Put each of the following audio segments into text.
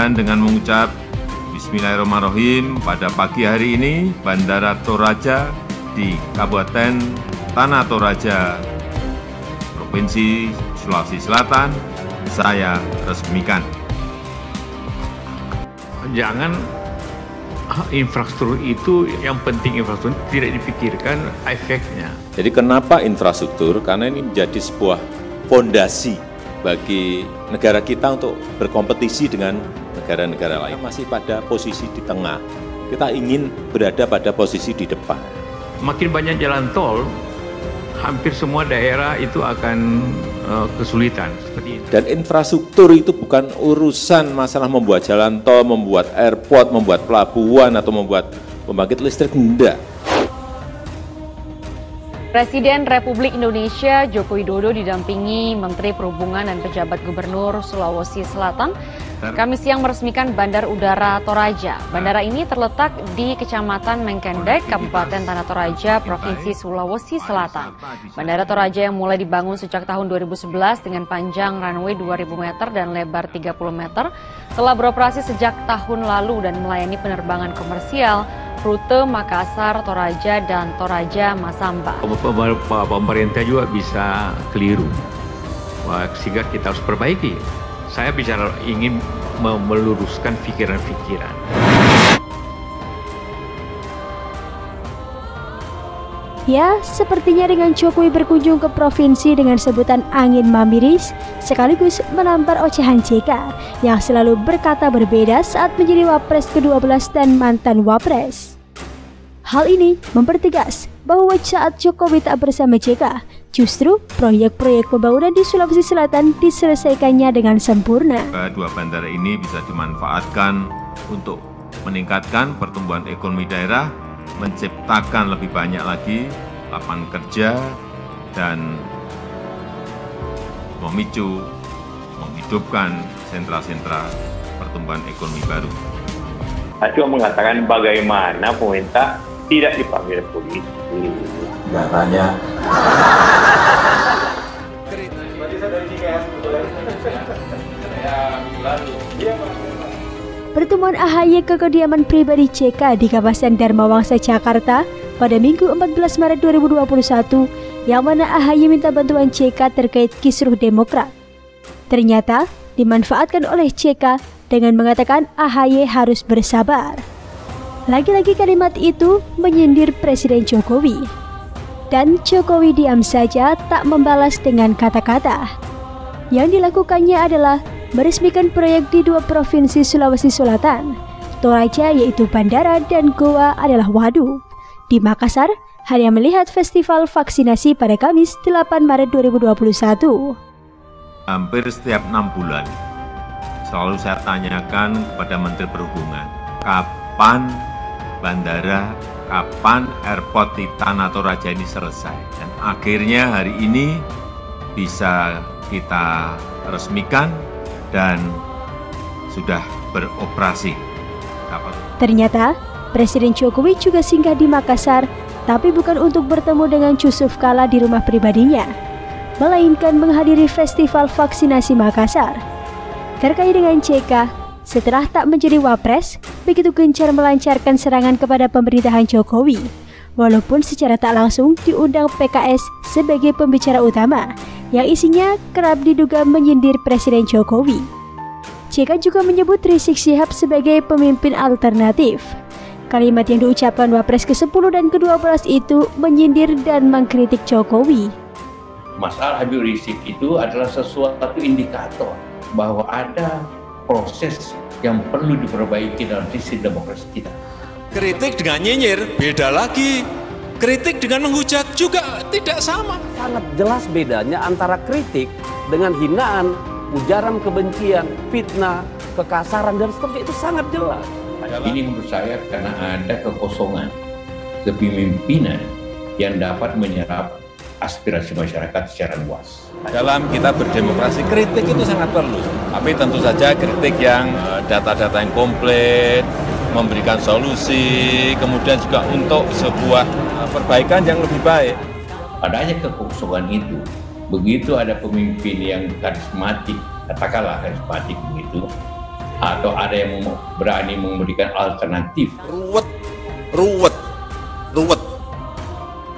Dan dengan mengucap Bismillahirrahmanirrahim, pada pagi hari ini Bandara Toraja di Kabupaten Tanah Toraja, Provinsi Sulawesi Selatan, saya resmikan. Jangan infrastruktur itu, yang penting infrastruktur, tidak dipikirkan efeknya. Jadi kenapa infrastruktur? Karena ini menjadi sebuah fondasi bagi negara kita untuk berkompetisi dengan negara-negara lain. Masih pada posisi di tengah, kita ingin berada pada posisi di depan. Makin banyak jalan tol, hampir semua daerah itu akan kesulitan seperti itu. Dan infrastruktur itu bukan urusan masalah membuat jalan tol, membuat airport, membuat pelabuhan, atau membuat pembangkit listrik, enggak. Presiden Republik Indonesia Joko Widodo didampingi Menteri Perhubungan dan pejabat Gubernur Sulawesi Selatan Kamis siang meresmikan Bandar Udara Toraja. Bandara ini terletak di Kecamatan Mengkendek, Kabupaten Tanah Toraja, Provinsi Sulawesi Selatan. Bandara Toraja yang mulai dibangun sejak tahun 2011 dengan panjang runway 2.000 meter dan lebar 30 meter, telah beroperasi sejak tahun lalu dan melayani penerbangan komersial rute Makassar, Toraja, dan Toraja Masamba. Pemerintah juga bisa keliru, sehingga kita harus perbaiki. Saya bicara ingin meluruskan pikiran-pikiran. Ya, sepertinya dengan Jokowi berkunjung ke provinsi dengan sebutan angin mamiris, sekaligus menampar ocehan JK yang selalu berkata berbeda saat menjadi Wapres ke-12 dan mantan Wapres. Hal ini mempertegas bahwa saat Jokowi tak bersama JK, justru proyek-proyek pembangunan di Sulawesi Selatan diselesaikannya dengan sempurna. Kedua bandara ini bisa dimanfaatkan untuk meningkatkan pertumbuhan ekonomi daerah, menciptakan lebih banyak lagi lapangan kerja, dan menghidupkan sentra-sentra pertumbuhan ekonomi baru. Cuma mengatakan bagaimana pemerintah tidak dipanggil polisi. Katanya. Pertemuan AHY ke kediaman pribadi JK di kawasan Dharma Wangsa, Jakarta pada Minggu 14 Maret 2021, yang mana AHY minta bantuan JK terkait kisruh Demokrat. Ternyata dimanfaatkan oleh JK dengan mengatakan AHY harus bersabar. Lagi-lagi kalimat itu menyindir Presiden Jokowi. Dan Jokowi diam saja, tak membalas dengan kata-kata. Yang dilakukannya adalah meresmikan proyek di dua provinsi Sulawesi Selatan. Toraja yaitu bandara dan Goa adalah waduk. Di Makassar, hanya melihat festival vaksinasi pada Kamis 8 Maret 2021. Hampir setiap 6 bulan, selalu saya tanyakan kepada Menteri Perhubungan, kapan bandara, kapan airport di Tanah Toraja ini selesai. Dan akhirnya hari ini bisa kita resmikan dan sudah beroperasi. Ternyata Presiden Jokowi juga singgah di Makassar, tapi bukan untuk bertemu dengan Yusuf Kala di rumah pribadinya, melainkan menghadiri festival vaksinasi Makassar. Terkait dengan JK, setelah tak menjadi Wapres, begitu gencar melancarkan serangan kepada pemerintahan Jokowi, walaupun secara tak langsung diundang PKS sebagai pembicara utama, yang isinya kerap diduga menyindir Presiden Jokowi. JK juga menyebut Rizik Syihab sebagai pemimpin alternatif. Kalimat yang diucapkan Wapres ke-10 dan ke-12 itu menyindir dan mengkritik Jokowi. Masalah Habib Rizik itu adalah sesuatu indikator bahwa ada proses yang perlu diperbaiki dalam sistem demokrasi kita. Kritik dengan nyinyir beda lagi. Kritik dengan menghujat juga tidak sama. Sangat jelas bedanya antara kritik dengan hinaan, ujaran kebencian, fitnah, kekasaran, dan seterusnya, itu sangat jelas. Ini menurut saya karena ada kekosongan kepemimpinan yang dapat menyerap aspirasi masyarakat secara luas. Dalam kita berdemokrasi, kritik itu sangat perlu. Tapi tentu saja kritik yang data-data yang komplit, memberikan solusi, kemudian juga untuk sebuah perbaikan yang lebih baik. Adanya kekosongan itu, begitu ada pemimpin yang karismatik, katakanlah karismatik begitu, atau ada yang berani memberikan alternatif. Ruwet.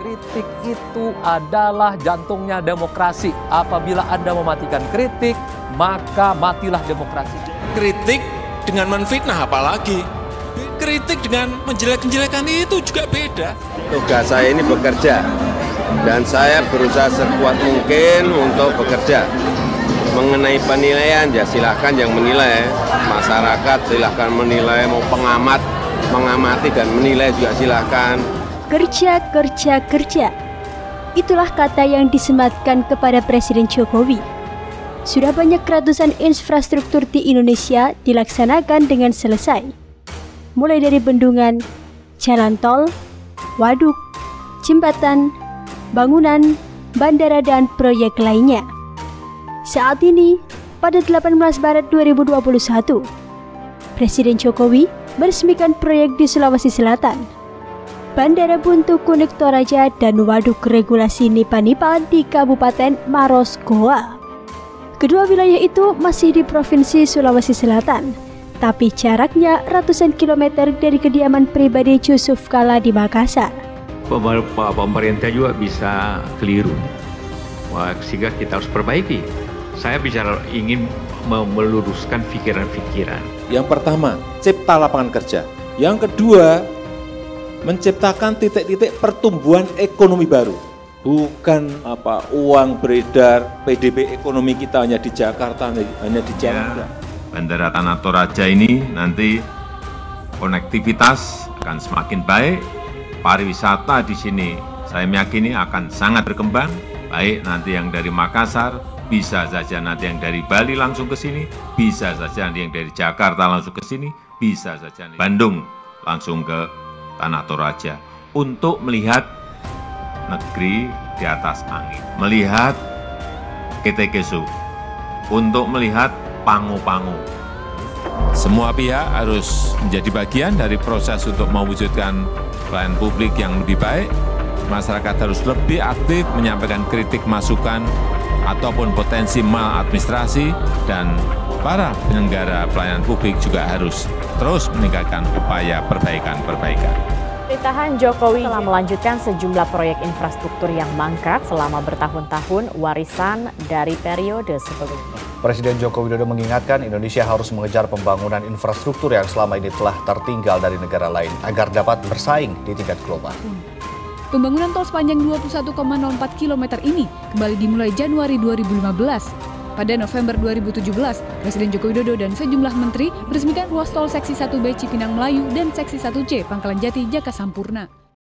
Kritik itu adalah jantungnya demokrasi. Apabila Anda mematikan kritik, maka matilah demokrasi. Kritik dengan menfitnah apalagi. Kritik dengan menjelek-jelekan itu juga beda. Tugas saya ini bekerja, dan saya berusaha sekuat mungkin untuk bekerja. Mengenai penilaian, ya silahkan yang menilai. Masyarakat silahkan menilai, mau pengamat, mengamati dan menilai juga silahkan. Kerja, kerja, kerja. Itulah kata yang disematkan kepada Presiden Jokowi. Sudah banyak ratusan infrastruktur di Indonesia dilaksanakan dengan selesai. Mulai dari bendungan, jalan tol, waduk, jembatan, bangunan, bandara, dan proyek lainnya. Saat ini, pada 18 Maret 2021, Presiden Jokowi meresmikan proyek di Sulawesi Selatan, Bandara Buntu Kunik Toraja dan Waduk Regulasi Nipa-Nipa di Kabupaten Maros, Goa. Kedua wilayah itu masih di Provinsi Sulawesi Selatan, tapi jaraknya ratusan kilometer dari kediaman pribadi Yusuf Kala di Makassar. Pemerintah juga bisa keliru, sehingga kita harus perbaiki. Saya bicara ingin meluruskan pikiran-pikiran. Yang pertama, cipta lapangan kerja. Yang kedua, menciptakan titik-titik pertumbuhan ekonomi baru. Bukan uang beredar, PDB ekonomi kita hanya di Jakarta, hanya di Jawa. Bandara Tanah Toraja ini nanti konektivitas akan semakin baik, pariwisata di sini saya meyakini akan sangat berkembang, baik nanti yang dari Makassar, bisa saja nanti yang dari Bali langsung ke sini, bisa saja nanti yang dari Jakarta langsung ke sini, bisa saja Bandung langsung ke Tanah Toraja untuk melihat negeri di atas angin, melihat Ketekesu, untuk melihat Pangu-Pangu. Semua pihak harus menjadi bagian dari proses untuk mewujudkan pelayanan publik yang lebih baik. Masyarakat harus lebih aktif menyampaikan kritik, masukan, ataupun potensi maladministrasi, dan para penyelenggara pelayanan publik juga harus terus meningkatkan upaya perbaikan-perbaikan. Pemerintahan Jokowi telah melanjutkan sejumlah proyek infrastruktur yang mangkrak selama bertahun-tahun, warisan dari periode sebelumnya. Presiden Joko Widodo mengingatkan Indonesia harus mengejar pembangunan infrastruktur yang selama ini telah tertinggal dari negara lain agar dapat bersaing di tingkat global. Pembangunan tol sepanjang 21,04 km ini kembali dimulai Januari 2015. Pada November 2017, Presiden Joko Widodo dan sejumlah menteri meresmikan ruas tol Seksi 1B Cipinang Melayu dan Seksi 1C Pangkalan Jati Jaka Sampurna.